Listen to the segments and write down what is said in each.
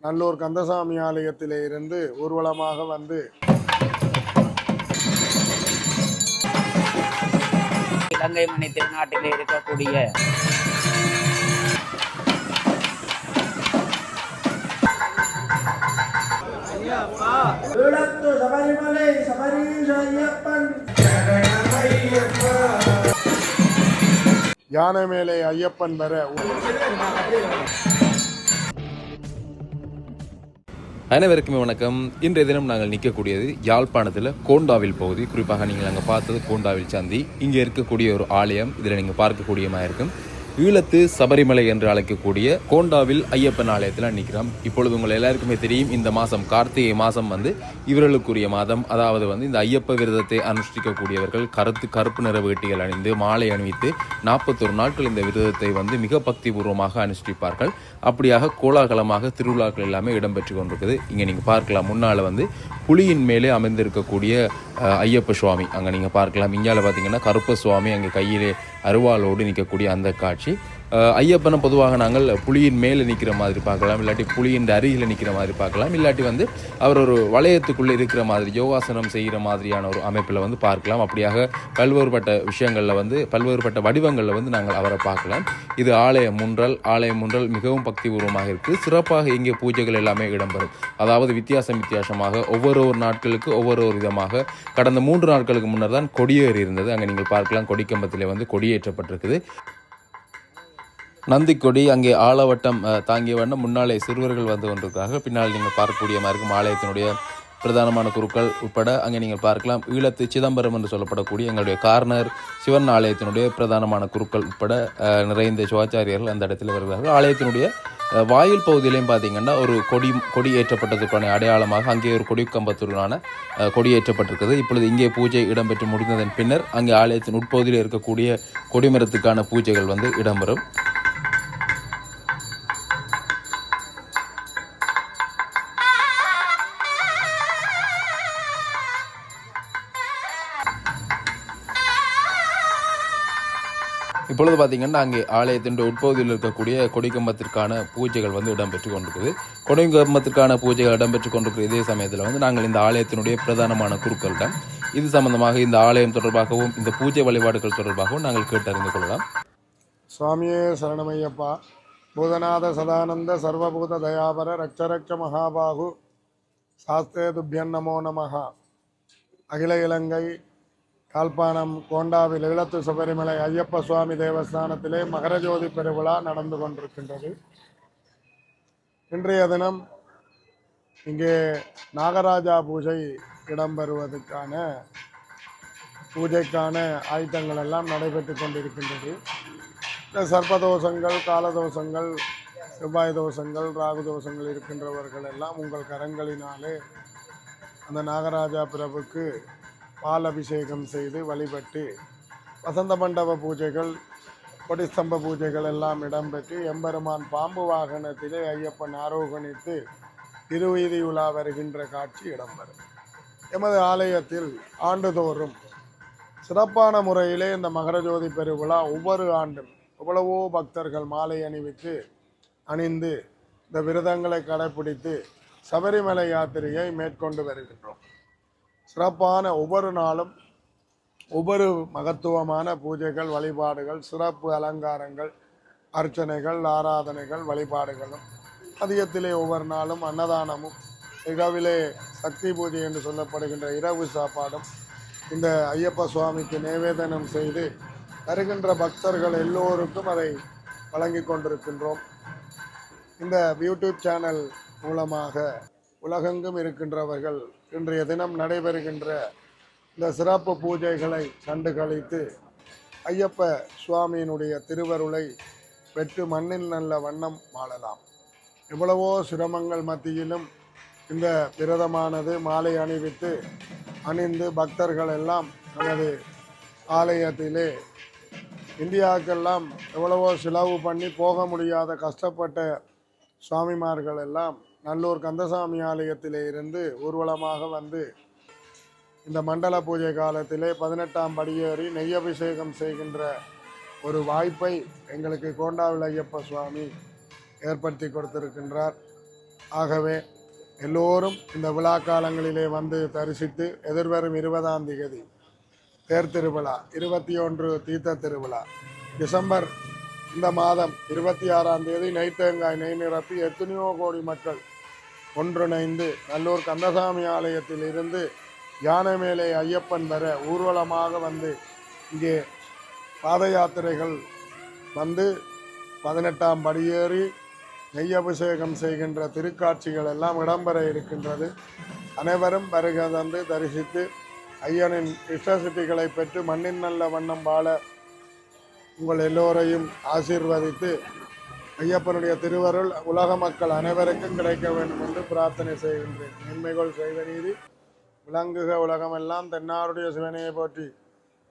நல்லூர் கந்தசாமி ஆலயத்திலே இருந்து ஊர்வலமாக வந்து இலங்கை மணி திருநாட்டிலே இருக்கக்கூடிய யானை மேலே ஐயப்பன் வர அனைவருக்குமே வணக்கம். இன்றைய தினம் நாங்கள் நிற்கக்கூடியது யாழ்ப்பாணத்தில் கோண்டாவில் பகுதி. குறிப்பாக நீங்கள் அங்கே பார்த்தது கோண்டாவில் சந்தி. இங்கே இருக்கக்கூடிய ஒரு ஆலயம் இதில் நீங்கள் பார்க்கக்கூடியமாக இருக்கும். ஈழத்து சபரிமலை என்று அழைக்கக்கூடிய கோண்டாவில் ஐயப்பன் ஆலயத்தில் நிற்கிறோம். இப்பொழுது உங்கள் எல்லாருக்குமே தெரியும், இந்த மாதம் கார்த்திகை மாதம் இவர்களுக்குரிய மாதம். அதாவது இந்த ஐயப்ப விரதத்தை அனுஷ்டிக்கக்கூடியவர்கள் கருப்பு நிற வேட்டிகள் அணிந்து மாலை அணிவித்து 41 நாட்கள் இந்த விரதத்தை மிக பக்தி பூர்வமாக அனுஷ்டிப்பார்கள். அப்படியாக கோலாகலமாக திருவிழாக்கள் எல்லாமே இடம்பெற்று கொண்டிருக்குது. இங்கே நீங்கள் பார்க்கலாம், முன்னால் புலியின் மேலே அமைந்திருக்கக்கூடிய ஐயப்ப சுவாமி அங்கே நீங்கள் பார்க்கலாம். இங்கால பார்த்தீங்கன்னா கருப்ப சுவாமி அங்கே கையிலே அருவாளோடு நிற்கக்கூடிய அந்த காட்சி. ஐயப்பனை பொதுவாக நாங்கள் புலியின் மேலே நிற்கிற மாதிரி பார்க்கலாம், இல்லாட்டி புலியின் அருகில் நிற்கிற மாதிரி பார்க்கலாம், இல்லாட்டி அவர் ஒரு வளையத்துக்குள்ளே இருக்கிற மாதிரி யோகாசனம் செய்கிற மாதிரியான ஒரு அமைப்பில் பார்க்கலாம். அப்படியாக பல்வேறுபட்ட விஷயங்களில் பல்வேறுபட்ட வடிவங்களில் நாங்கள் அவரை பார்க்கலாம். இது ஆலய முன்றல் மிகவும் பக்திபூர்வமாக இருக்குது. சிறப்பாக இங்கே பூஜைகள் எல்லாமே இடம்பெறும். அதாவது வித்தியாசமாக ஒவ்வொரு நாட்களுக்கு ஒவ்வொரு விதமாக கடந்த 3 நாட்களுக்கு முன்னர் தான் கொடியேறி இருந்தது. அங்கே நீங்கள் பார்க்கலாம், கொடிக்கம்பத்திலே கொடியேற்றப்பட்டிருக்குது. நந்தி கொடி அங்கே ஆலவட்டம் தாங்கிய வண்ணம் முன்னாலே சிறுவர்கள் கொண்டிருக்கிறார்கள். பின்னால் நீங்கள் பார்க்கக்கூடிய மாதிரி இருக்கும் ஆலயத்தினுடைய பிரதானமான குருக்கள் உட்பட அங்கே நீங்கள் பார்க்கலாம். ஈழத்து சிதம்பரம் என்று சொல்லப்படக்கூடிய எங்களுடைய கார்னர் சிவன் ஆலயத்தினுடைய பிரதானமான குருக்கள் உட்பட நிறைந்த சிவாச்சாரியர்கள் அந்த இடத்துல வருகிறார்கள். ஆலயத்தினுடைய வாயில் பகுதியிலையும் பார்த்தீங்கன்னா ஒரு கொடி ஏற்றப்பட்டதுக்கான அடையாளமாக அங்கே ஒரு கொடி கம்பத்துடனான கொடி ஏற்றப்பட்டிருக்கிறது. இப்பொழுது இங்கே பூஜை இடம்பெற்று முடிந்ததன் பின்னர் அங்கே ஆலயத்தின் உட்பகுதியில் இருக்கக்கூடிய கொடிமரத்துக்கான பூஜைகள் இடம்பெறும். இப்பொழுது பார்த்தீங்கன்னா அங்கே ஆலயத்தின் உட்பகுதியில் இருக்கக்கூடிய கொடிக்கம்பத்திற்கான பூஜைகள் இடம்பெற்று கொண்டிருக்குது. கொடிக்கம்பத்திற்கான பூஜைகள் இடம்பெற்று கொண்டிருக்கிற இதே சமயத்தில் நாங்கள் இந்த ஆலயத்தினுடைய பிரதானமான குருக்களிடம் இது சம்பந்தமாக, இந்த ஆலயம் தொடர்பாகவும் இந்த பூஜை வழிபாடுகள் தொடர்பாகவும் நாங்கள் கேட்டறிந்து கொள்ளலாம். சுவாமியே சரணமையப்பா. பூதநாத சதானந்த சர்வபூத தயாபர ரக்ஷரக்ஷ மகாபாகு சாஸ்தே துப்யன் நமோ நமஹா. அகில இலங்கை யாழ்ப்பாணம் கோண்டாவில் ஈழத்து சபரிமலை ஐயப்ப சுவாமி தேவஸ்தானத்திலே மகரஜோதி பெருவிழா நடந்து கொண்டிருக்கின்றது. இன்றைய தினம் இங்கே நாகராஜா பூஜை இடம்பெறுவதற்கான பூஜைக்கான ஆயத்தங்கள் எல்லாம் நடைபெற்று கொண்டிருக்கின்றது. இந்த சர்ப்பதோஷங்கள், காலதோஷங்கள், செவ்வாய் தோஷங்கள், ராகு தோஷங்கள் இருக்கின்றவர்கள் எல்லாம் உங்கள் கரங்களினாலே அந்த நாகராஜா பிரபுக்கு பால் அபிஷேகம் செய்து வழிபட்டு வசந்த மண்டப பூஜைகள், கொடிஸ்தம்ப பூஜைகள் எல்லாம் இடம்பெற்று எம்பெருமான் பாம்பு வாகனத்திலே ஐயப்பன் ஆரோகணித்து திருவீதி உலா வருகின்ற காட்சி இடம்பெறும். எமது ஆலயத்தில் ஆண்டுதோறும் சிறப்பான முறையிலே இந்த மகரஜோதி பெருவிழா ஒவ்வொரு ஆண்டும் எவ்வளவோ பக்தர்கள் மாலை அணிந்து இந்த விரதங்களை கடைப்பிடித்து சபரிமலை யாத்திரையை மேற்கொண்டு வருகின்றோம். சிறப்பான ஒவ்வொரு நாளும் ஒவ்வொரு மகத்துவமான பூஜைகள், வழிபாடுகள், சிறப்பு அலங்காரங்கள், அர்ச்சனைகள், ஆராதனைகள், வழிபாடுகளும், மதியத்திலே ஒவ்வொரு நாளும் அன்னதானமும், இரவிலே சக்தி பூஜை என்று சொல்லப்படுகின்ற இரவு சாப்பாடும் இந்த ஐயப்ப சுவாமிக்கு நிவேதனம் செய்து வருகின்ற பக்தர்கள் எல்லோருக்கும் அதை வழங்கி கொண்டிருக்கின்றோம். இந்த யூடியூப் சேனல் மூலமாக உலகெங்கும் இருக்கின்றவர்கள் இன்றைய தினம் நடைபெறுகின்ற இந்த சிறப்பு பூஜைகளை கண்டு கழித்து ஐயப்ப சுவாமியினுடைய திருவருளை பெற்று மண்ணில் நல்ல வண்ணம் வாழலாம். எவ்வளவோ சிரமங்கள் மத்தியிலும் இந்த விரதமானது மாலை அணிந்து பக்தர்கள் எல்லாம் நமது ஆலயத்திலே இந்தியாவுக்கெல்லாம் எவ்வளவோ செலவு பண்ணி போக முடியாத கஷ்டப்பட்ட சுவாமிமார்கள் எல்லாம் நல்லூர் கந்தசாமி ஆலயத்திலே இருந்து ஊர்வலமாக வந்து இந்த மண்டல பூஜை காலத்திலே 18ஆம் படியேறி நெய்யபிஷேகம் செய்கின்ற ஒரு வாய்ப்பை எங்களுக்கு கோண்டாவில் ஐயப்ப சுவாமி ஏற்படுத்தி கொடுத்திருக்கின்றார். ஆகவே எல்லோரும் இந்த விழா காலங்களிலே வந்து தரிசித்து எதிர்வரும் 20ஆம் தேதி தேர் திருவிழா, 21 தீர்த்த திருவிழா, டிசம்பர் இந்த மாதம் 26ஆம் தேதி நெய் நிரப்பி எத்தனையோ கோடி மக்கள் ஒன்றிணைந்து நல்லூர் கந்தசாமி ஆலயத்தில் இருந்து யானை மேலே ஐயப்பன் வர ஊர்வலமாக வந்து இங்கே பாத யாத்திரைகள் வந்து 18ஆம் படியேறி நெய் அபிஷேகம் செய்கின்ற திருக்காட்சிகள் எல்லாம் இடம்பெற இருக்கின்றது. அனைவரும் வருகை தந்து தரிசித்து ஐயனின் இஷ்டசித்திகளை பெற்று மண்ணின் நல்ல வண்ணம் வாழ உங்கள் எல்லோரையும் ஆசீர்வதித்து ஐயப்பனுடைய திருவருள் உலக மக்கள் அனைவருக்கும் கிடைக்க வேண்டும் என்று பிரார்த்தனை செய்கின்றேன். நன்மைகள் செய்த நீதி விளங்குக உலகமெல்லாம் தென்னாருடைய சிவனையை போற்றி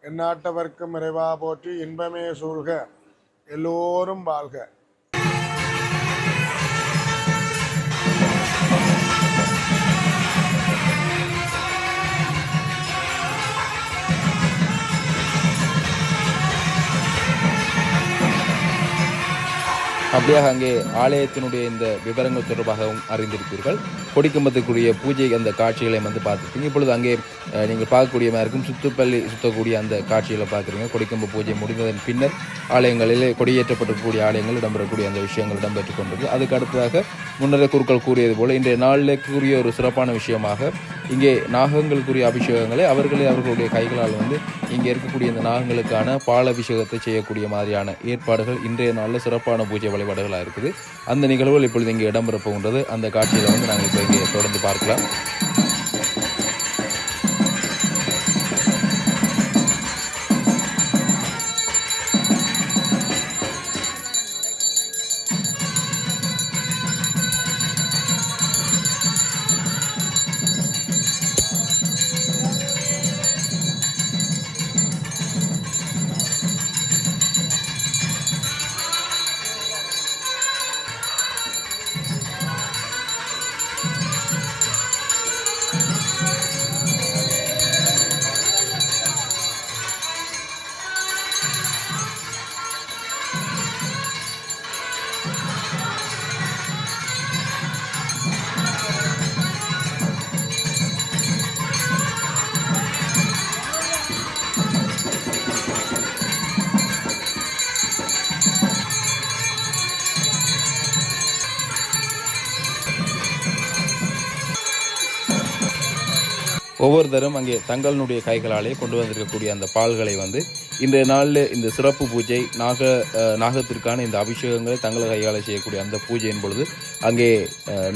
எந்நாட்டவர்க்கும் இறைவா போற்றி இன்பமே சூழ்க எல்லோரும் வாழ்க. அப்படியே அங்கே ஆலயத்தினுடைய இந்த விவரங்கள் தொடர்பாகவும் அறிந்திருப்பீர்கள். கொடிக்கம்பத்துக்குரிய பூஜை அந்த காட்சிகளை வந்து பார்த்துருப்பீங்க. இப்பொழுது அங்கே நீங்கள் பார்க்கக்கூடிய மாதிரி இருக்கும் சுத்துப்பள்ளி சுத்தக்கூடிய அந்த காட்சிகளை பார்க்குறீங்க. கொடிக்கம்பு பூஜை முடிந்ததன் பின்னர் ஆலயங்களில் கொடியேற்றப்பட்டிருக்கக்கூடிய ஆலயங்கள் இடம்பெறக்கூடிய அந்த விஷயங்கள் இடம்பெற்றுக் கொண்டிருக்கு. அதுக்கு அடுத்ததாக முன்னரே குருக்கள் கூறியது போல் இன்றைய நாளில் கூறிய ஒரு சிறப்பான விஷயமாக இங்கே நாகங்களுக்குரிய அபிஷேகங்களை அவர்களுடைய கைகளால் வந்து இங்கே இருக்கக்கூடிய இந்த நாகங்களுக்கான பால் அபிஷேகத்தை செய்யக்கூடிய மாதிரியான ஏற்பாடுகள் இன்றைய நாளில் சிறப்பான பூஜை வழிபாடுகளாக இருக்குது. அந்த நிகழ்வுகள் இப்பொழுது இங்கே இடம்பெற போகின்றது. அந்த காட்சியில் வந்து நாங்கள் இப்போ இங்கே தொடர்ந்து பார்க்கலாம். ஒவ்வொருத்தரும் அங்கே தங்களுடைய கைகளாலே கொண்டு வந்திருக்கக்கூடிய அந்த பால்களை வந்து இன்றைய நாளில் இந்த சிறப்பு பூஜை நாகத்திற்கான இந்த அபிஷேகங்களை தங்கள் கையால் செய்யக்கூடிய அந்த பூஜையின் பொழுது அங்கே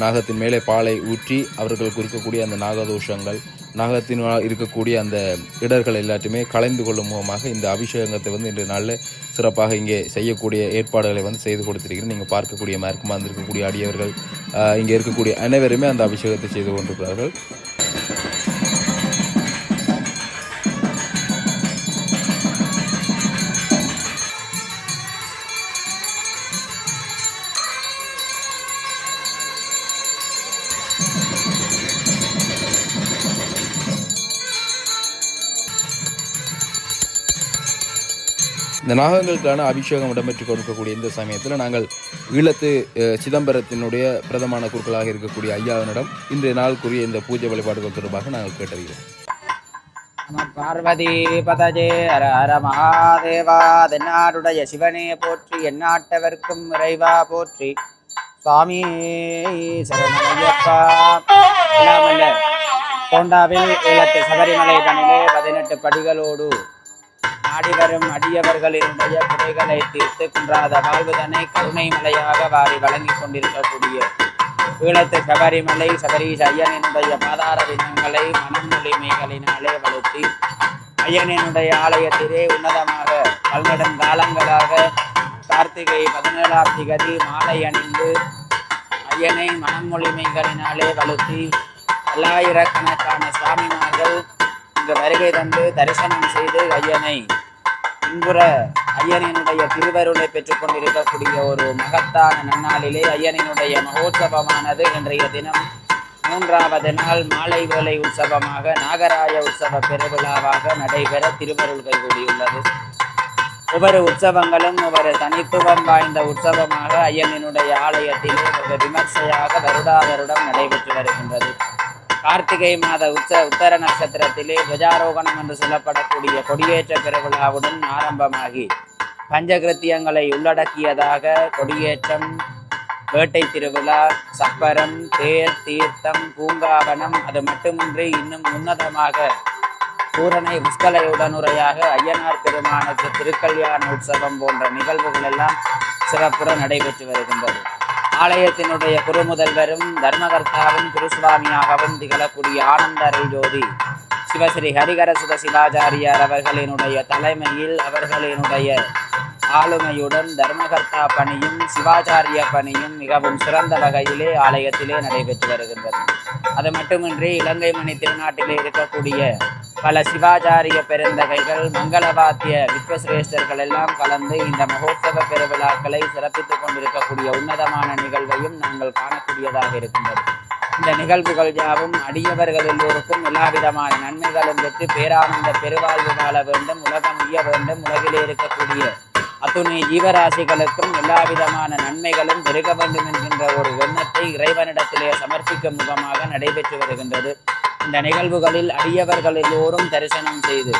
நாகத்தின் மேலே பாலை ஊற்றி அவர்களுக்கு இருக்கக்கூடிய அந்த நாகதோஷங்கள் நாகத்தினால் இருக்கக்கூடிய அந்த இடர்கள் எல்லாத்தையுமே கலைந்து கொள்ளும் மூலமாக இந்த அபிஷேகத்தை வந்து இன்றைய நாளில் சிறப்பாக இங்கே செய்யக்கூடிய ஏற்பாடுகளை வந்து செய்து கொடுத்திருக்கிறேன். நீங்கள் பார்க்கக்கூடிய மயக்கமாக வந்திருக்கக்கூடிய அடியவர்கள் இங்கே இருக்கக்கூடிய அனைவருமே அந்த அபிஷேகத்தை செய்து கொண்டிருக்கிறார்கள். இந்த நாகங்களுக்கான அபிஷேகம் இடம்பெற்று கொடுக்கக்கூடிய இந்த சமயத்தில் நாங்கள் ஈழத்து சிதம்பரத்தினுடைய பிரதமான குருக்களாக இருக்கக்கூடிய ஐயாவினிடம் இன்றைய நாளுக்குரிய இந்த பூஜை வழிபாடுகள் தொடர்பாக நாங்கள் கேட்டறிகிறோம். பார்வதி பதஜே ஹர ஹர மகாதேவா. தென்னாடுடைய சிவனே போற்றி, எந்நாட்டவர்க்கும் இறைவா போற்றி. சுவாமி சரணமையப்பா. கோண்டாவில் ஈழத்து சபரிமலை தனிலே 18 படிகளோடு நாடிவரும் அடியவர்களினுடைய குறைகளை தீர்த்து குன்றாத வாழ்வுதனை கருணை மலையாக வாரி வழங்கி கொண்டிருக்கக்கூடிய ஈழத்து சபரிமலை சபரீஷ ஐயனினுடைய பாதார விண்ணங்களை மனமொழிமைகளினாலே வலுத்தி ஐயனினுடைய ஆலயத்திலே உன்னதமாக பல்நெடுங்காலங்களாக கார்த்திகை 17ஆம் திகதி மாலை அணிந்து ஐயனை மனமொழிமைகளினாலே வலுத்தி பல்லாயிரக்கணக்கான சுவாமிமார்கள் இங்கு வருகை தந்து தரிசனம் செய்து ஐயனை இன்புற ஐயனினுடைய திருவருளை பெற்றுக் கொண்டிருக்கக்கூடிய ஒரு மகத்தான நன்னாளிலே ஐயனினுடைய மகோத்சவமானது இன்றைய தினம் 3வது நாள் மாலை வேலை உற்சவமாக நாகராய உற்சவ பெருவிழாவாக நடைபெற திருவருள் கைகூடியுள்ளது. ஒவ்வொரு உற்சவங்களும் ஒவ்வொரு தனித்துவம் வாய்ந்த உற்சவமாக ஐயனினுடைய ஆலயத்திலே ஒரு விமர்சையாக வருடா வருடம் நடைபெற்று வருகின்றது. கார்த்திகை மாத உத்தர நட்சத்திரத்திலே துவஜாரோகணம் என்று சொல்லப்படக்கூடிய கொடியேற்ற பெருவிழாவுடன் ஆரம்பமாகி பஞ்சகிருத்தியங்களை உள்ளடக்கியதாக கொடியேற்றம், வேட்டை திருவிழா, சப்பரம், தேர், தீர்த்தம், பூங்காவனம், அது மட்டுமின்றி இன்னும் உன்னதமாக பூரணை புஷ்கலையுடனுரையாக ஐயனார் பெருமானுக்கு திருக்கல்யாண உற்சவம் போன்ற நிகழ்வுகள் எல்லாம் சிறப்புற நடைபெற்று வருகின்றது. ஆலயத்தினுடைய குருமுதல்வரும் தர்மகர்த்தாவும் குருசுவாமியாகவும் திகழக்கூடிய ஆனந்த அருள் ஜோதி சிவஸ்ரீ ஹரிகரசுத சிவாச்சாரியார் அவர்களினுடைய தலைமையில் அவர்களினுடைய ஆளுமையுடன் தர்மகர்த்தா பணியும் சிவாச்சாரிய பணியும் மிகவும் சிறந்த வகையிலே ஆலயத்திலே நடைபெற்று வருகின்றது. அது மட்டுமின்றி இலங்கை மணி திருநாட்டிலே இருக்கக்கூடிய பல சிவாச்சாரிய பெருந்தகைகள், மங்களவாத்திய விஸ்வசிரேஷ்டர்கள் எல்லாம் கலந்து இந்த மகோத்சவ பெருவிழாக்களை சிறப்பித்துக் கொண்டிருக்கக்கூடிய உன்னதமான நிகழ்வையும் நாங்கள் காணக்கூடியதாக இருக்கின்றது. இந்த நிகழ்வுகள் யாவும் அடியவர்கள் எல்லோருக்கும் எல்லா விதமான நன்மைகளும் பெற்று பேரானந்த பெருவாழ்வு வாழ வேண்டும், உலகம் உய்ய வேண்டும், உலகிலே இருக்கக்கூடிய அத்துணை ஜீவராசிகளுக்கும் எல்லா விதமான நன்மைகளும் பெருக வேண்டும் என்கின்ற ஒரு எண்ணத்தை இறைவனிடத்திலே சமர்ப்பிக்கும் முகமாக நடைபெற்று வருகின்றது. இந்த நிகழ்வுகளில் அடியவர்கள் எல்லோரும் தரிசனம் செய்து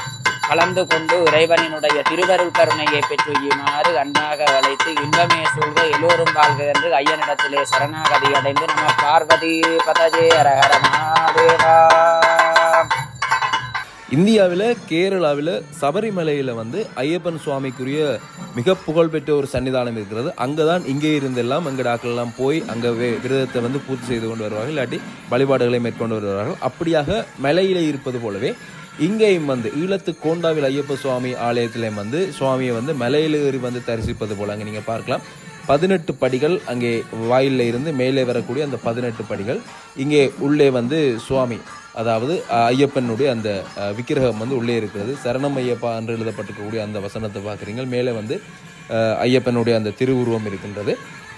கலந்து கொண்டு இறைவனினுடைய திருவருள் கருணையை பெற்றுமாறு அன்பாக அழைத்து இன்பமே சூழ்க எல்லோரும் வாழ்க என்று ஐயனிடத்திலே சரணாகதி அடைந்து நம பார்வதி பதஜே ஹரஹர மகாதேவா. இந்தியாவில் கேரளாவில் சபரிமலையில் வந்து ஐயப்பன் சுவாமிக்குரிய மிக புகழ்பெற்ற ஒரு சன்னிதானம் இருக்கிறது. அங்கே தான் இங்கே இருந்தெல்லாம் எங்கள் ஆட்களெல்லாம் போய் அங்கே விரதத்தை வந்து பூர்த்தி செய்து கொண்டு வருவார்கள், இல்லாட்டி வழிபாடுகளை மேற்கொண்டு வருவார்கள். அப்படியாக மலையிலே இருப்பது போலவே இங்கேயும் வந்து ஈழத்து கோண்டாவில் ஐயப்ப சுவாமி ஆலயத்திலையும் வந்து சுவாமியை வந்து மலையில் ஏறி வந்து தரிசிப்பது போல் அங்கே நீங்கள் பார்க்கலாம். 18 படிகள் அங்கே வாயிலில் இருந்து மேலே வரக்கூடிய அந்த 18 படிகள். இங்கே உள்ளே வந்து சுவாமி, அதாவது ஐயப்பனுடைய அந்த விக்கிரகம் வந்து உள்ளே இருக்கிறது. சரணம் ஐயப்பா என்று எழுதப்பட்டிருக்கக்கூடிய அந்த வசனத்தை பார்க்குறீங்க. மேலே வந்து ஐயப்பனுடைய அந்த திருவுருவம் இருக்கின்றது.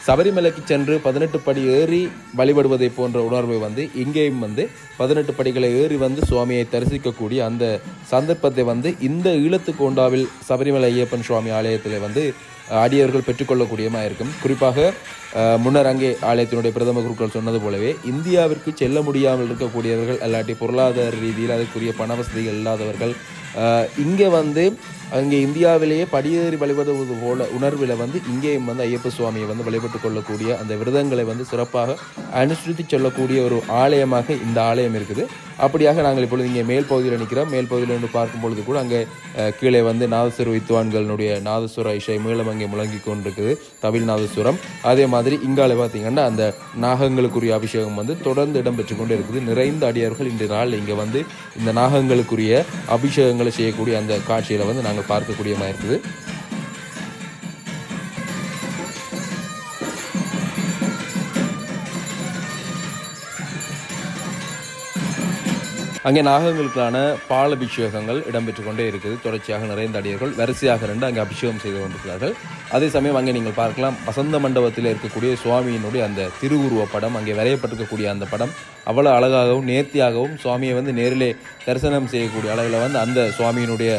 சபரிமலைக்கு சென்று 18 படி ஏறி வழிபடுவதை போன்ற உணர்வை வந்து இங்கேயும் வந்து 18 படிகளை ஏறி வந்து சுவாமியை தரிசிக்கக்கூடிய அந்த சந்தர்ப்பத்தை வந்து இந்த ஈழத்து கோண்டாவில் சபரிமலை ஐயப்பன் சுவாமி ஆலயத்தில் வந்து அடியவர்கள் பெற்றுக்கொள்ளக்கூடியமாக இருக்கும். குறிப்பாக முன்னர் அங்கே ஆலயத்தினுடைய பிரதம குருக்கள் சொன்னது போலவே இந்தியாவிற்கு செல்ல முடியாமல் இருக்கக்கூடியவர்கள், அல்லாட்டி பொருளாதார ரீதியில் அதுக்குரிய பண வசதிகள் இல்லாதவர்கள் இங்கே வந்து அங்கே இந்தியாவிலேயே படியேறி வழிபடுவது போல உணர்வில் வந்து இங்கேயும் வந்து ஐயப்ப சுவாமியை வந்து வழிபட்டு கொள்ளக்கூடிய அந்த விரதங்களை வந்து சிறப்பாக அனுசரித்து சொல்லக்கூடிய ஒரு ஆலயமாக இந்த ஆலயம் இருக்குது. அப்படியாக நாங்கள் இப்பொழுது இங்கே மேல் பகுதியில் நிற்கிறோம். மேல் பகுதியில் இருந்து பார்க்கும் பொழுது கூட அங்கே கீழே வந்து நாதஸ்வர வித்வான்களுடைய நாதஸ்வர இசை மேலும் அங்கே முழங்கி கொண்டிருக்குது, தவில் நாதஸ்வரம். அதே மாதிரி இங்கால பார்த்தீங்கன்னா அந்த நாகங்களுக்குரிய அபிஷேகம் வந்து தொடர்ந்து இடம்பெற்று கொண்டு இருக்குது. நிறைந்த அடியார்கள் இன்று நாள் இங்கே வந்து இந்த நாகங்களுக்குரிய அபிஷேகங்களை செய்யக்கூடிய அந்த காட்சியில் வந்து நாங்கள் பார்க்கக்கூடியமாக இருக்குது. அங்கே நாகங்களுக்கான பால் அபிஷேகங்கள் இடம்பெற்று கொண்டே இருக்குது. தொடர்ச்சியாக நிறைந்த அடியர்கள் வரிசையாக ரெண்டு அங்கே அபிஷேகம் செய்து கொண்டிருக்கிறார்கள். அதே சமயம் அங்கே நீங்கள் பார்க்கலாம், வசந்த மண்டபத்தில் இருக்கக்கூடிய சுவாமியினுடைய அந்த திருவுருவ படம், அங்கே வரையப்பட்டிருக்கக்கூடிய அந்த படம் அவ்வளோ அழகாகவும் நேர்த்தியாகவும் சுவாமியை வந்து நேரிலே தரிசனம் செய்யக்கூடிய அளவில் வந்து அந்த சுவாமியினுடைய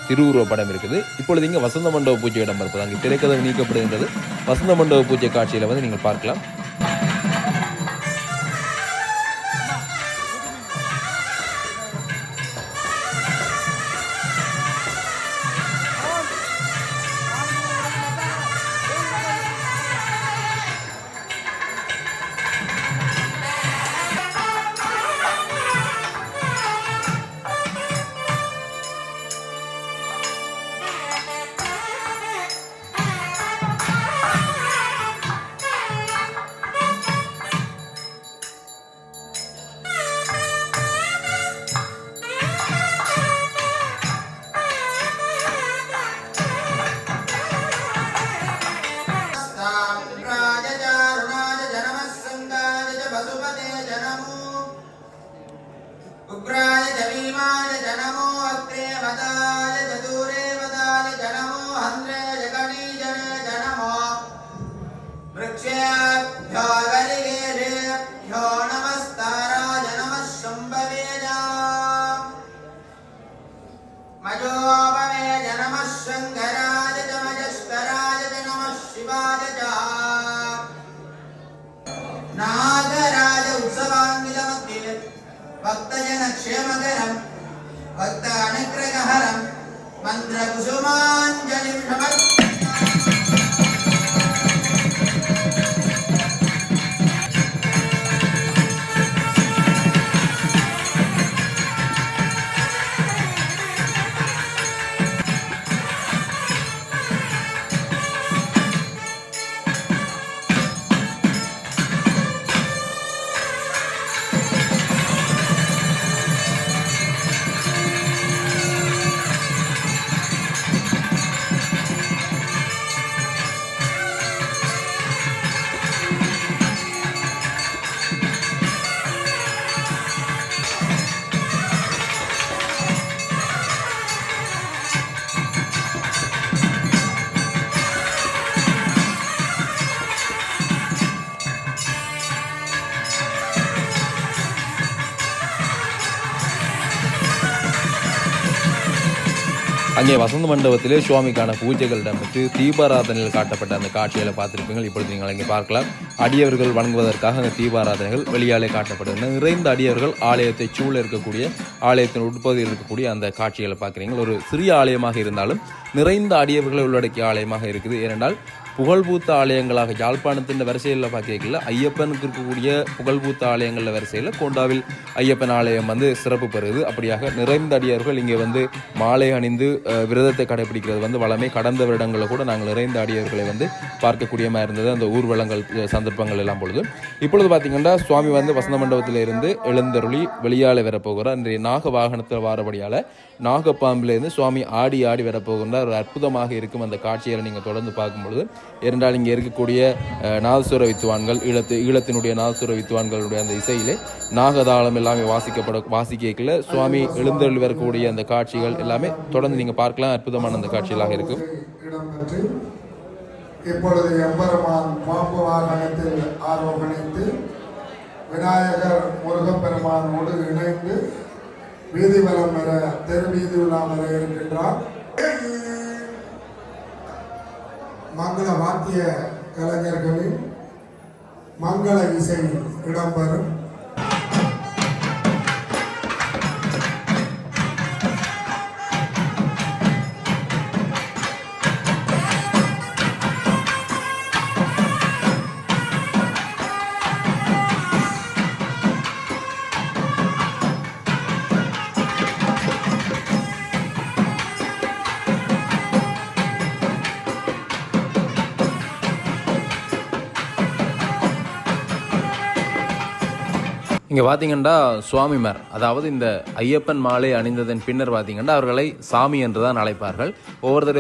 திருவுருவ படம் இருக்குது. இப்பொழுது இங்கே வசந்த மண்டப பூஜை இடம் இருப்பது, அங்கே திரைக்கதவு நீக்கப்படுகின்றது. வசந்த மண்டப பூஜை காட்சியில் வந்து நீங்கள் பார்க்கலாம். शंकराय भक्तजन क्षेमकरं भक्त अनुग्रहहरं मन्त्रकुसुमाञ्जलिं समर्पयामि। அங்கே வசந்த மண்டபத்திலே சுவாமிக்கான பூஜைகள் இடம்பெற்று தீபாராதனையில் காட்டப்பட்ட அந்த காட்சிகளை பார்த்திருப்பீங்கள். இப்பொழுது நீங்கள் இங்கே பார்க்கலாம். அடியவர்கள் வணங்குவதற்காக அந்த தீபாராதனைகள் வெளியாலே காட்டப்படுகின்றன. நிறைந்த அடியவர்கள் ஆலயத்தை சூழ இருக்கக்கூடிய ஆலயத்தின் உட்பகுதியில் இருக்கக்கூடிய அந்த காட்சிகளை பார்க்குறீங்க. ஒரு சிறிய ஆலயமாக இருந்தாலும் நிறைந்த அடியவர்களை உள்ளடக்கிய ஆலயமாக இருக்குது. ஏனென்றால் புகழ்பூத்த ஆலயங்களாக யாழ்ப்பாணத்தின் வரிசையில் பார்க்கல ஐயப்பனுக்கு இருக்கக்கூடிய புகழ்பூத்த ஆலயங்களில் வரிசையில் கோண்டாவில் ஐயப்பன் ஆலயம் வந்து சிறப்பு பெறுது. அப்படியாக நிறைந்த அடியவர்கள் இங்கே வந்து மாலை அணிந்து விரதத்தை கடைபிடிக்கிறது வந்து வளமை. கடந்த வருடங்களில் கூட நாங்கள் நிறைந்த அடியவர்களை வந்து பார்க்கக்கூடியமாக இருந்தது அந்த ஊர்வலங்கள் சந்தர்ப்பங்கள் எல்லாம் பொழுது. இப்பொழுது பார்த்தீங்கன்னா சுவாமி வந்து வசந்த மண்டபத்தில் இருந்து எழுந்தருளி வெளியால் வரப்போகிறார். இன்றைய நாக வாகனத்தில் வாரபடியால் நாகப்பாம்பிலிருந்து சுவாமி ஆடி ஆடி வரப்போகின்றார். ஒரு அற்புதமாக இருக்கும் அந்த காட்சிகளை நீங்கள் தொடர்ந்து பார்க்கும்பொழுது. இரண்டால் இங்கே இருக்கக்கூடிய நாதசுர வித்துவான்கள் ஈழத்தினுடைய நாதசுர வித்துவான்களுடைய அந்த இசையிலே நாகதாளம் எல்லாமே வாசிக்கல சுவாமி எழுந்தருளி வரக்கூடிய அந்த காட்சிகள் எல்லாமே தொடர்ந்து நீங்கள் பார்க்கலாம். அற்புதமான அந்த காட்சிகளாக இருக்கும். இப்பொழுது எம்பெருமான் பாம்பு வாகனத்தில் ஆரோகணித்து விநாயகர் முருகப்பெருமானோடு இணைந்து வீதி வலம் வர தெரு வீதி உலா வர இருக்கின்றார். மங்கள வாத்திய கலைஞர்களின் மங்கள இசை இடம்பெறும். இங்கே பார்த்தீங்கன்னா சுவாமிமார், அதாவது இந்த ஐயப்பன் மாலை அணிந்ததன் பின்னர் பார்த்தீங்கன்னா அவர்களை சாமி என்று தான் அழைப்பார்கள்.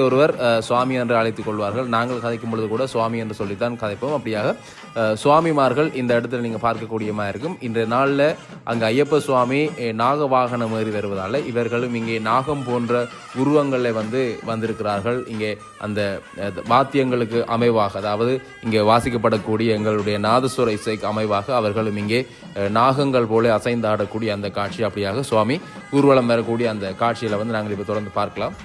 ஒருவர் சுவாமி என்று அழைத்துக் கொள்வார்கள். நாங்கள் கதைக்கும் பொழுது கூட சுவாமி என்று சொல்லித்தான் கதைப்போம். அப்படியாக சுவாமிமார்கள் இந்த இடத்துல நீங்கள் பார்க்கக்கூடியமாக இருக்கும். இன்றைய நாளில் அங்கே ஐயப்ப சுவாமி நாக வாகனம் ஏறி வருவதால் இவர்களும் இங்கே நாகம் போன்ற உருவங்களில் வந்திருக்கிறார்கள். இங்கே அந்த வாத்தியங்களுக்கு அமைவாக, அதாவது இங்கே வாசிக்கப்படக்கூடிய எங்களுடைய நாதஸ்வர இசைக்கு அமைவாக அவர்களும் இங்கே நாகங்கள் போல அசைந்து ஆடக்கூடிய அந்த காட்சி, அப்படியாக சுவாமி ஊர்வலம் வரக்கூடிய அந்த காட்சியில் நாங்கள் இப்போ தொடர்ந்து பார்க்கலாம்.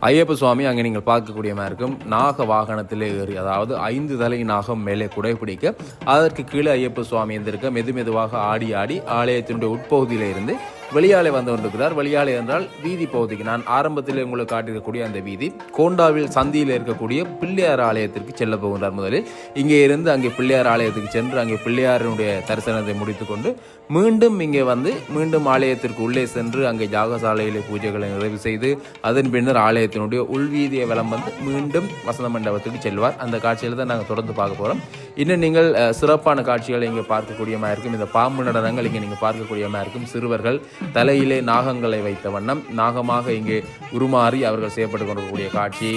ஐயப்ப சுவாமி அங்கே நீங்கள் பார்க்கக்கூடிய மாதிரி இருக்கும் நாக வாகனத்திலே ஏறி, அதாவது 5 தலை நாகம் மேலே குடைப்பிடிக்க அதற்கு கீழே ஐயப்ப சுவாமி இருந்திருக்க மெதுவாக ஆடி ஆடி ஆலயத்தினுடைய உட்பகுதியில இருந்து வெளியாலே வந்து கொண்டிருக்கிறார். வெளியாலே என்றால் வீதி பகுதிக்கு, நான் ஆரம்பத்தில் உங்களுக்கு காட்டியிருக்கக்கூடிய அந்த வீதி கோண்டாவில் சந்தியில் இருக்கக்கூடிய பிள்ளையார் ஆலயத்திற்கு செல்ல போகின்றார். முதலில் இங்கே இருந்து அங்கே பிள்ளையார் ஆலயத்துக்கு சென்று அங்கே பிள்ளையாரினுடைய தரிசனத்தை முடித்துக்கொண்டு மீண்டும் இங்கே வந்து மீண்டும் ஆலயத்திற்கு உள்ளே சென்று அங்கே யாகசாலையிலே பூஜைகளை நிறைவு செய்து அதன் பின்னர் ஆலயத்தினுடைய உள்வீதியை வலம் வந்து மீண்டும் வசந்த மண்டபத்துக்கு செல்வார். அந்த காட்சியில் தான் நாங்கள் தொடர்ந்து பார்க்க போகிறோம். இன்னும் நீங்கள் சிறப்பான காட்சிகளை இங்கே பார்க்கக்கூடியமாக இருக்கும். இந்த பாம்பு நடனங்கள் இங்கே நீங்கள் பார்க்கக்கூடியமாக இருக்கும். சிறுவர்கள் தலையிலே நாகங்களை வைத்த வண்ணம் நாகமாக இங்கே உருமாறி அவர்கள் செய்யப்பட்டு கொண்டிருக்கக்கூடிய காட்சி,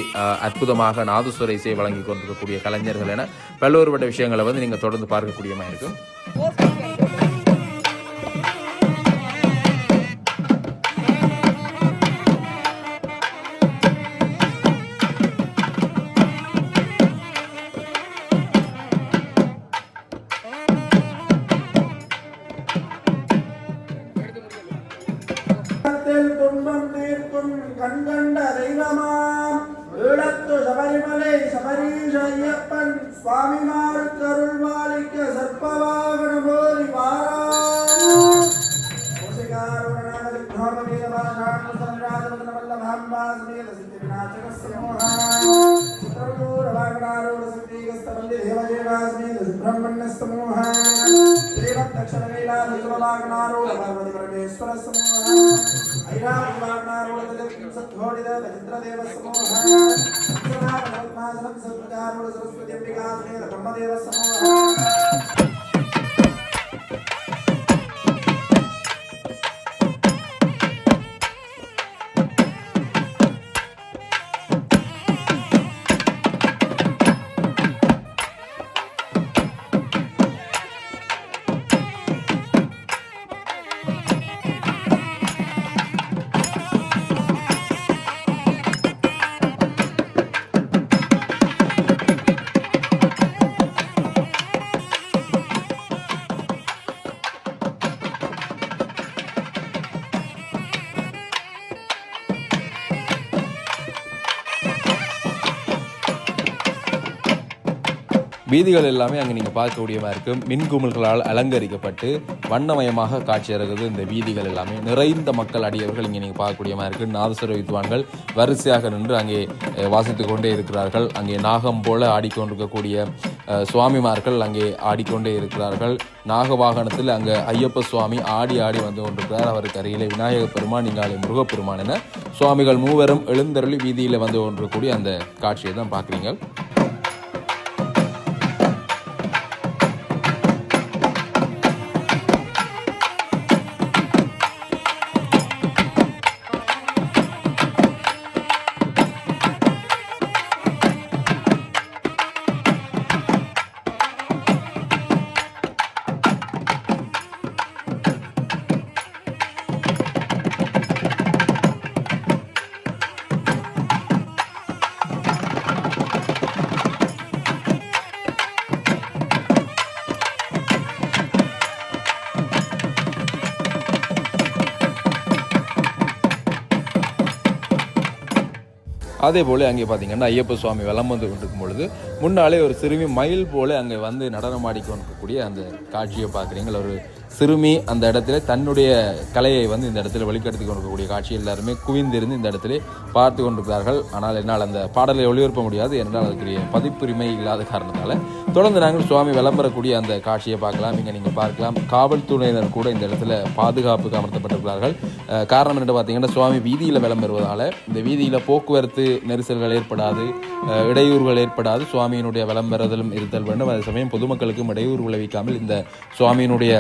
அற்புதமாக நாதஸ்வர இசையை வழங்கி கொண்டிருக்கக்கூடிய கலைஞர்கள் என பல்வேறுபட்ட விஷயங்களை வந்து நீங்கள் தொடர்ந்து பார்க்கக்கூடியமாக இருக்கும். துன்பம் தீர்க்கும் கண்கண்ட தெய்வமாம் ஈழத்து சபரிமலை சபரீஷ ஐயப்பன் சுவாமிமாருக்கு அருள் மாலிக்க சர்ப்பவாகன போலி परमेश्वर வீதிகள் எல்லாமே அங்கே நீங்கள் பார்க்கக்கூடியமாக இருக்கும். மின்குமிழ்களால் அலங்கரிக்கப்பட்டு வண்ணமயமாக காட்சி இருக்குது. இந்த வீதிகள் எல்லாமே நிறைந்த மக்கள் அடியவர்கள் இங்கே நீங்கள் பார்க்கக்கூடியமாக இருக்குது. நாதஸ்வர வித்வான்கள் வரிசையாக நின்று அங்கே வாசித்து கொண்டே இருக்கிறார்கள். அங்கே நாகம் போல ஆடிக்கொண்டிருக்கக்கூடிய சுவாமிமார்கள் அங்கே ஆடிக்கொண்டே இருக்கிறார்கள். நாக வாகனத்தில் அங்கே ஐயப்ப சுவாமி ஆடி ஆடி வந்து கொண்டிருக்கிறார். அவருக்கு அருகிலே விநாயக பெருமான், இங்காலே முருகப்பெருமான் என சுவாமிகள் மூவரும் எழுந்தருளி வீதியில் வந்து கொண்டிருக்கக்கூடிய அந்த காட்சியை தான் பார்க்குறீங்க. அதே போல் அங்கே பார்த்தீங்கன்னா ஐயப்ப சுவாமி வலம் வந்து கொண்டிருக்கும் பொழுது முன்னாலே ஒரு சிறுமி மயில் போல அங்கே வந்து நடனமாடிக்கொண்டிருக்கக்கூடிய அந்த காட்சியை பார்க்குறீங்க. ஒரு சிறுமி அந்த இடத்துல தன்னுடைய கலையை வந்து இந்த இடத்துல வெளிப்படுத்தி கொண்டிருக்கக்கூடிய காட்சி எல்லாருமே குவிந்திருந்து இந்த இடத்துல பார்த்து கொண்டிருக்கிறார்கள். ஆனால் என்னால் அந்த பாடலை ஒளிபரப்ப முடியாது, என்றால் அதுக்குரிய பதிப்புரிமை இல்லாத காரணத்தால். தொடர்ந்து நாங்கள் சுவாமி விளம்பரக்கூடிய அந்த காட்சியை பார்க்கலாம். இங்கே நீங்கள் பார்க்கலாம், காவல்துறையினர் கூட இந்த இடத்துல பாதுகாப்புக்கு அமர்த்தப்பட்டிருக்கிறார்கள். காரணம் என்ன பார்த்தீங்கன்னா, சுவாமி வீதியில் விளம்பருவதால் இந்த வீதியில் போக்குவரத்து நெரிசல்கள் ஏற்படாது, இடையூறுகள் ஏற்படாது. சுவாமியினுடைய விளம்பரத்திலும் இருத்தல் வேண்டும். அதே சமயம் பொதுமக்களுக்கும் இடையூறு விளைவிக்காமல் இந்த சுவாமியினுடைய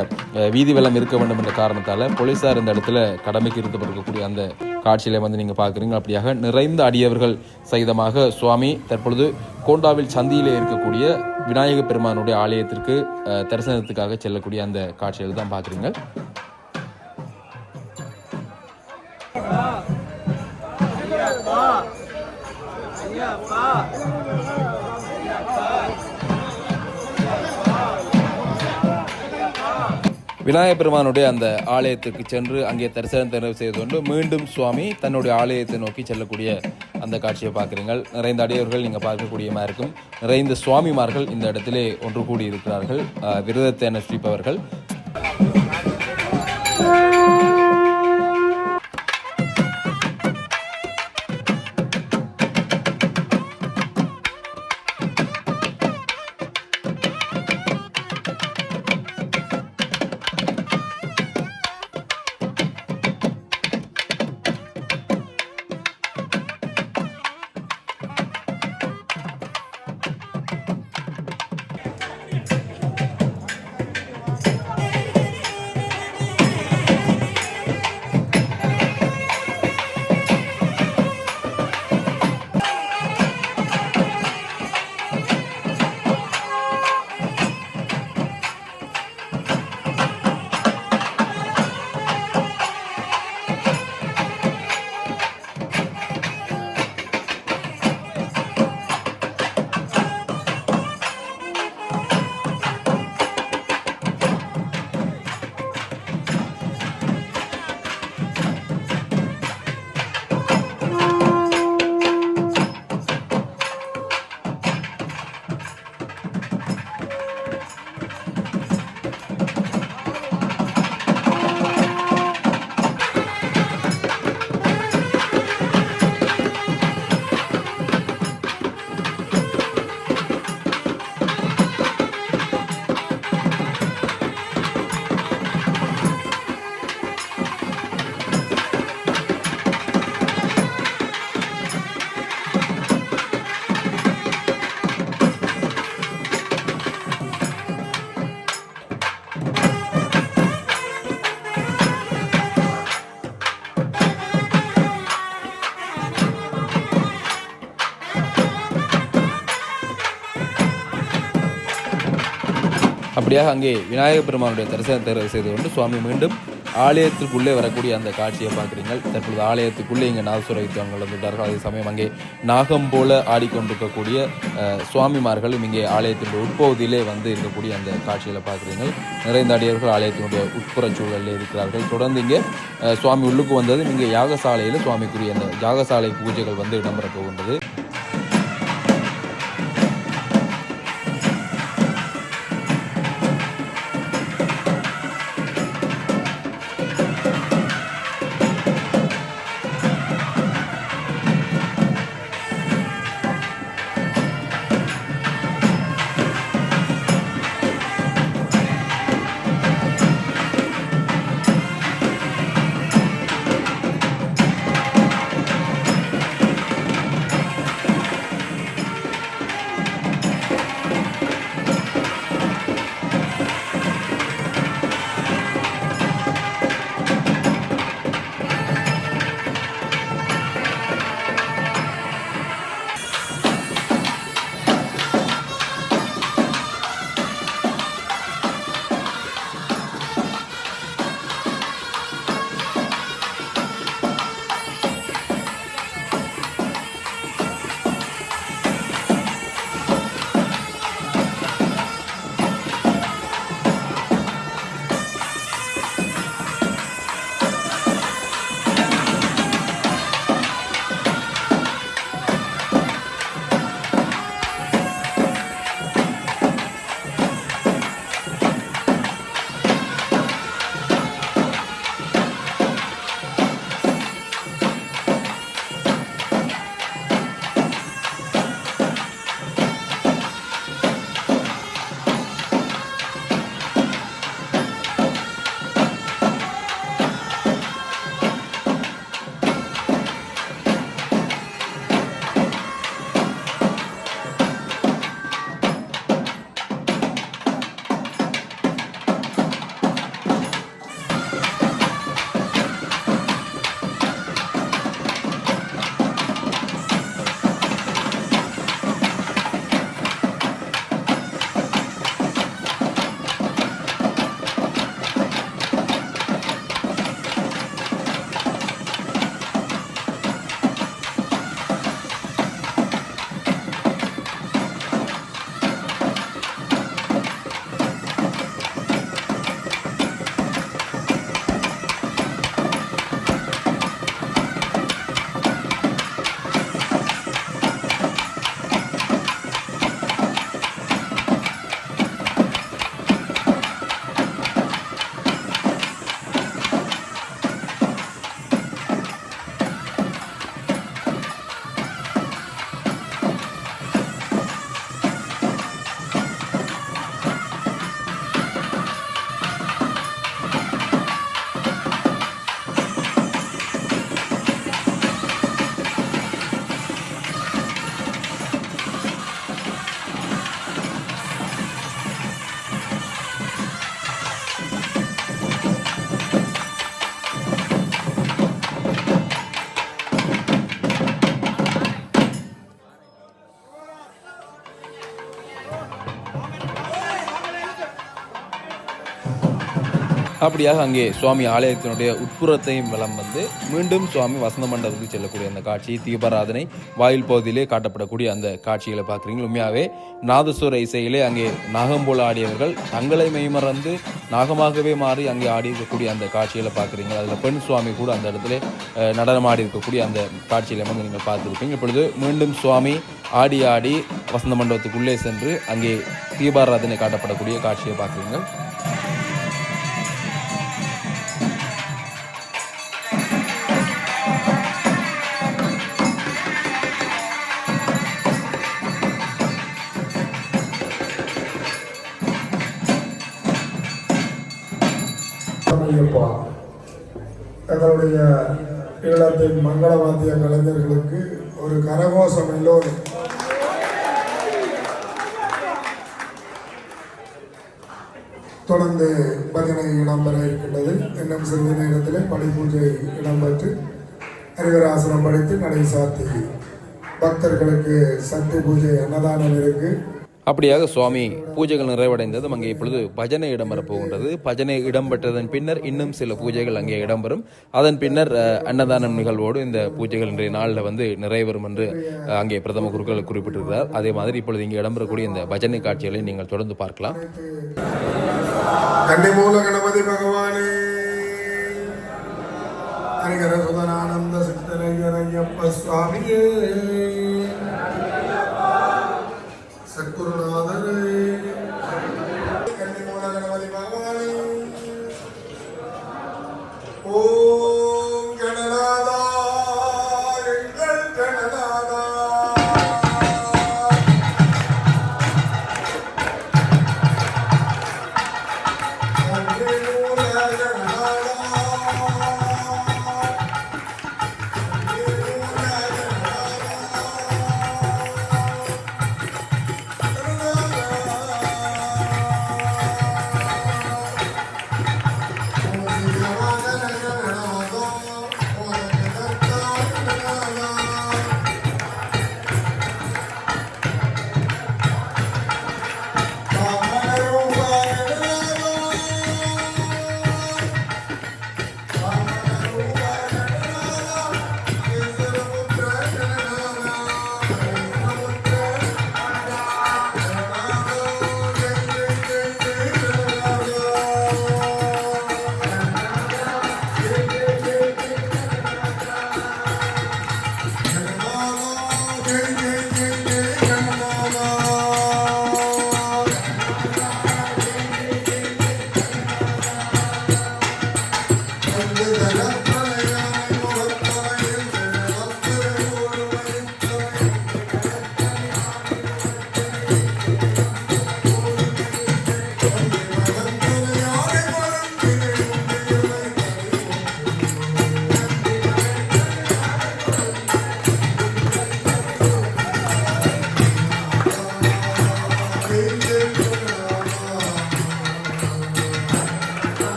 வீதி வெள்ளம் இருக்க வேண்டும் என்ற காரணத்தால் போலீசார் இந்த இடத்துல கடமைக்கு இருக்கப்பட்டிருக்கக்கூடிய அந்த காட்சியில வந்து நீங்கள் பார்க்குறீங்க. அப்படியாக நிறைந்த அடியவர்கள் சகிதமாக சுவாமி தற்பொழுது கோண்டாவில் சந்தியிலே இருக்கக்கூடிய விநாயக பெருமானுடைய ஆலயத்திற்கு தரிசனத்துக்காக செல்லக்கூடிய அந்த காட்சிகள் தான் பார்க்குறீங்க. விநாயகப் பெருமானுடைய அந்த ஆலயத்துக்கு சென்று அங்கே தரிசனத்தை நிறைவு செய்து கொண்டு மீண்டும் சுவாமி தன்னுடைய ஆலயத்தை நோக்கி செல்லக்கூடிய அந்த காட்சியை பார்க்குறீங்க. நிறைந்த அடியவர்கள் நீங்கள் பார்க்கக்கூடிய மாதிரி இருக்கும். நிறைந்த சுவாமிமார்கள் இந்த இடத்திலே ஒன்று கூடி இருக்கிறார்கள். விரதத்தை அனுஷ்டிப்பவர்கள். அப்படியாக அங்கே விநாயகப் பெருமானுடைய தரிசனத்தை செய்து கொண்டு சுவாமி மீண்டும் ஆலயத்திற்குள்ளே வரக்கூடிய அந்த காட்சியை பார்க்குறீங்க. தற்பொழுது ஆலயத்துக்குள்ளே இங்கே நாதசுர வித்வான்கள் வந்துவிட்டார்கள். அதே சமயம் அங்கே நாகம் போல ஆடிக்கொண்டிருக்கக்கூடிய சுவாமிமார்களும் இங்கே ஆலயத்தினுடைய உட்பகுதியிலே வந்து இருக்கக்கூடிய அந்த காட்சிகளை பார்க்குறீங்க. நிறைந்த அடியவர்கள் ஆலயத்தினுடைய உட்புற சூழலில் இருக்கிறார்கள். தொடர்ந்து இங்கே சுவாமி உள்ளுக்கு வந்ததும் இங்கே யாகசாலையில் சுவாமிக்குரிய அந்த யாகசாலை பூஜைகள் வந்து இடம்பெற போகின்றது. அப்படியாக அங்கே சுவாமி ஆலயத்தினுடைய உட்புறத்தையும் வலம் வந்து மீண்டும் சுவாமி வசந்த மண்டபத்துக்கு செல்லக்கூடிய அந்த காட்சி, தீபாராதனை வாயில் பகுதியிலே காட்டப்படக்கூடிய அந்த காட்சிகளை பார்க்குறீங்க. உண்மையாகவே நாதசுர இசையிலே அங்கே நாகம் போல ஆடியவர்கள் தங்களை மெய்மறந்து நாகமாகவே மாறி அங்கே ஆடி இருக்கக்கூடிய அந்த காட்சிகளை பார்க்குறீங்க. அதில் பெண் சுவாமி கூட அந்த இடத்துல நடனமாடி இருக்கக்கூடிய அந்த காட்சிகளை வந்து நீங்கள் பார்த்துருப்பீங்க. இப்பொழுது மீண்டும் சுவாமி ஆடி ஆடி வசந்த மண்டபத்துக்குள்ளே சென்று அங்கே தீபாராதனை காட்டப்படக்கூடிய காட்சியை பார்க்குறீங்க. எங்களுடைய ஈழத்தின் மங்கள வாத்திய கலைஞர்களுக்கு ஒரு கரகோஷம் எல்லோரும். தொடர்ந்து பஜனை இடம்பெற இருக்கின்றது. இன்னும் சிறிது நேரத்தில் படி பூஜை இடம்பெற்று ஹரிவராசனம் படித்து நடை சாத்தி பக்தர்களுக்கு சக்தி பூஜை அன்னதானம் இருக்கு. அப்படியாக சுவாமி பூஜைகள் நிறைவடைந்ததும் அங்கே இப்பொழுது பஜனை இடம்பெற போகின்றது. பஜனை இடம்பெற்றதன் பின்னர் இன்னும் சில பூஜைகள் அங்கே இடம்பெறும். அதன் பின்னர் அன்னதானம் நிகழ்வோடு இந்த பூஜைகள் இன்றைய நாளில் வந்து நிறைவேறும் என்று அங்கே பிரதம குருக்கள் குறிப்பிட்டிருக்கிறார். அதே மாதிரி இப்பொழுது இங்கே இடம்பெறக்கூடிய இந்த பஜனை காட்சிகளை நீங்கள் தொடர்ந்து பார்க்கலாம். கன்னிமூல கணபதி பகவானே, ஹரிஹர சுதனானந்த சித்தரையப்ப சுவாமியே, சத்குருநாதரே, கன்னிமூல கணபதி பகவானே, ஓம் கணநாதா, எங்கள் கணநாதா, கன்னிமூல கணநாதா,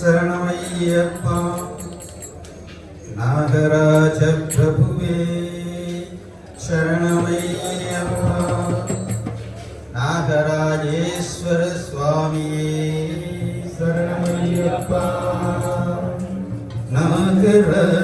சரணமையப்பா நாகராஜ பிரபுவே சரணமையப்பா நாகராஜேஸ்வர சுவாமியே சரணமையப்பா நாகராஜ